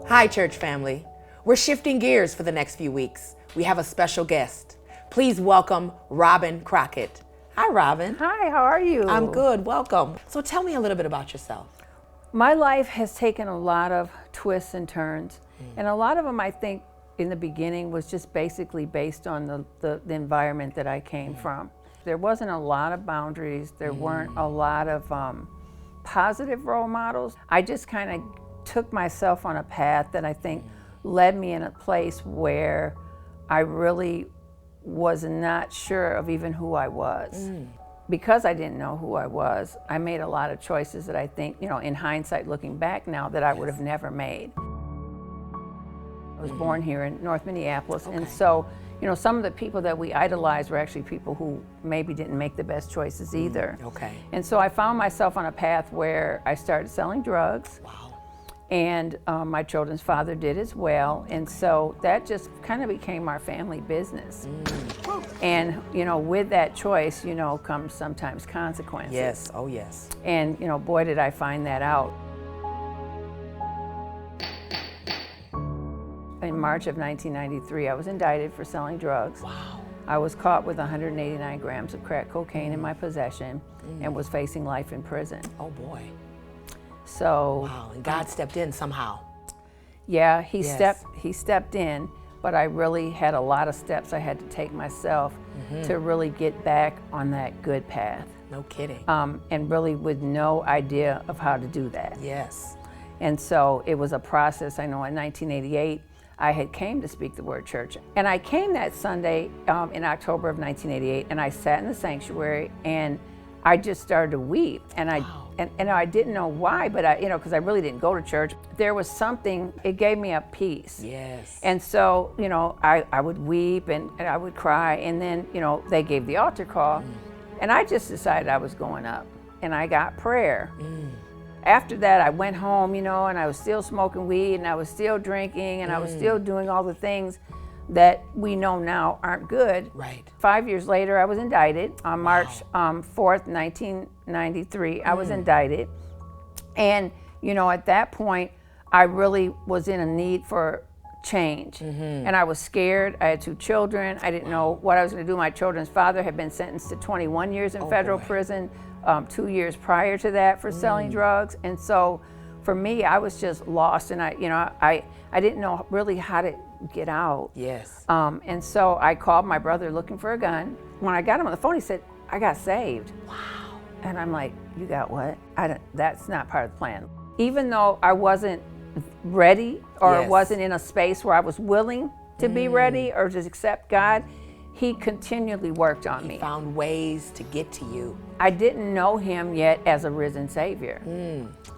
Hi, church family. We're shifting gears for the next few weeks. We have a special guest. Please welcome Robin Crockett. Hi, Robin. Hi, how are you? I'm good. Welcome. So tell me a little bit about yourself. My life has taken a lot of twists and turns, and a lot of them I think in the beginning was just basically based on the environment that I came from. There wasn't a lot of boundaries. There weren't a lot of positive role models. I just kind of took myself on a path that I think led me in a place where I really was not sure of even who I was. Because I didn't know who I was, I made a lot of choices that I think, in hindsight, looking back now, that I would have never made. I was born here in North Minneapolis, and so, some of the people that we idolized were actually people who maybe didn't make the best choices either. And so I found myself on a path where I started selling drugs. And my children's father did as well, and so that just kind of became our family business. And with that choice, comes sometimes consequences. Yes, oh yes. And boy, did I find that out. In March of 1993, I was indicted for selling drugs. Wow. I was caught with 189 grams of crack cocaine in my possession and was facing life in prison. Oh boy. So, wow, and God stepped in somehow. Yeah, he stepped in, but I really had a lot of steps I had to take myself to really get back on that good path. No kidding. And really with no idea of how to do that. Yes. And so it was a process. I know in 1988, I had came to Speak the Word Church. And I came that Sunday in October of 1988, and I sat in the sanctuary, and I just started to weep. And I didn't know why, but because I really didn't go to church. There was something, it gave me a peace. Yes. And so, I would weep and I would cry, and then, they gave the altar call, and I just decided I was going up, and I got prayer. After that, I went home, and I was still smoking weed, and I was still drinking, and I was still doing all the things that we know now aren't good. Right. 5 years later, I was indicted on March 4th, 1993. I was indicted. And, at that point, I really was in a need for change. And I was scared. I had 2 children. I didn't know what I was going to do. My children's father had been sentenced to 21 years in federal prison, 2 years prior to that for selling drugs. And so for me, I was just lost. And I didn't know really how to get out. Yes. And so I called my brother looking for a gun. When I got him on the phone, he said, I got saved. Wow. And I'm like, you got what? That's not part of the plan. Even though I wasn't ready or wasn't in a space where I was willing to be ready or to accept God, he continually worked on me. He found ways to get to you. I didn't know him yet as a risen Savior.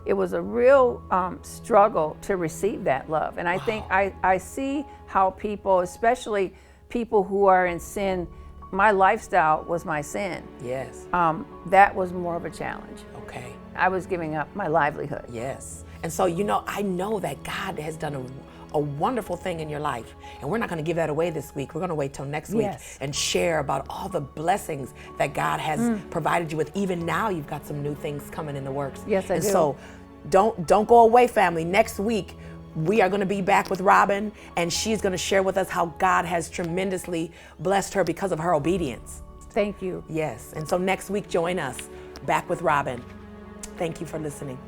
It was a real struggle to receive that love. And I think I see how people, especially people who are in sin, my lifestyle was my sin. Yes. That was more of a challenge. Okay. I was giving up my livelihood. Yes. And so, I know that God has done a wonderful thing in your life. And we're not going to give that away this week. We're going to wait till next week and share about all the blessings that God has provided you with. Even now, you've got some new things coming in the works. Yes, I do. So don't go away, family. Next week, we are going to be back with Robin, and she's going to share with us how God has tremendously blessed her because of her obedience. Thank you. Yes. And so next week, join us back with Robin. Thank you for listening.